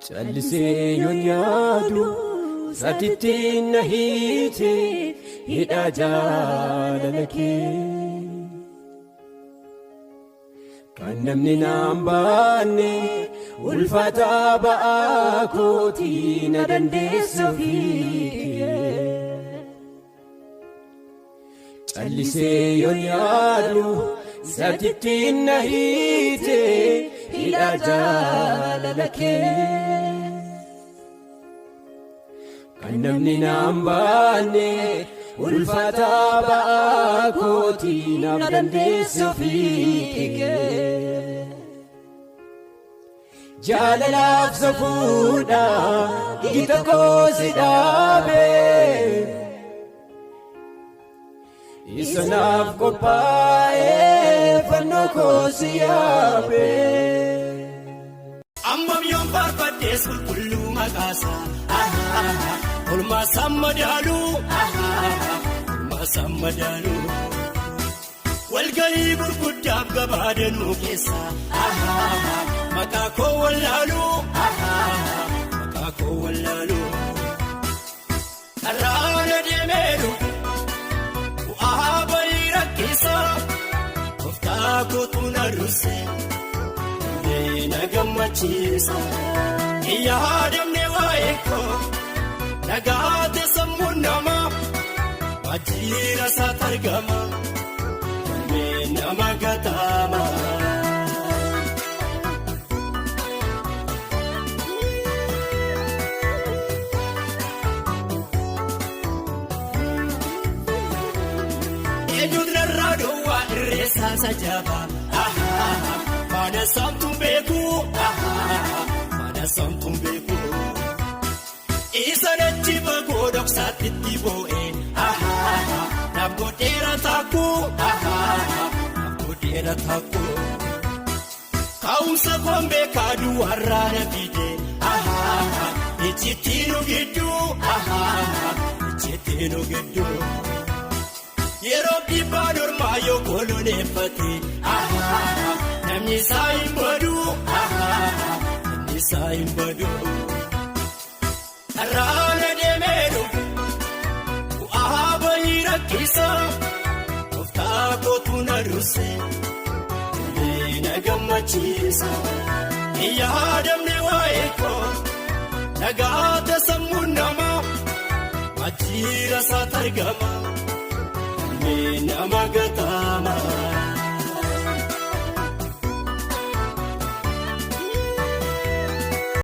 callisee yoon yaadu satitti na hiite hidhaa jaalala kee kan namni naan baanne ulfaata ba'aa kootii na dandeessa fiigee callisee yoon yaadu satitti na hiite hidhaa jaalala kee kan namni naan baanne ulfaata ba'aa kootii na dandeessa fiigee jaalalaaf safuudha gita koo si dhaabee isa naaf qophaa'ee fannoo koo si yaabee ammam yoon barbaaddees qulqulluu maqaasaa olmaa sammadaaluu walgahii gurguddaaf gabaadanuu keessa maqaa koo wallaaluu karraana deemeeru bu'aa bayii rakkisaa gooftaa kootu na durse na gammachiisa yaadamne waa'ee koo nagaate sammuu namaa waajjira isaatti argama nama gataama. Eenyuun narraa dhowwaa irreessaa sajjaba faana saamtuun beeku isa nachi bagoo dhoksaatti itti boo'e naaf godheera taakku kaa'umsa koon beekaa duwwaarraa na fide ijjittiinu gidduu yeroo dhibbaa normaa yoo koloneeffate namni isaa hin badu karraana deemeeru bu'aa bayii rakkisaa gooftaa kootu na durse na gammachiisa yaadamne waa'ee koo nagaate sammuu namaa waajjira isaatti argama nama gataama.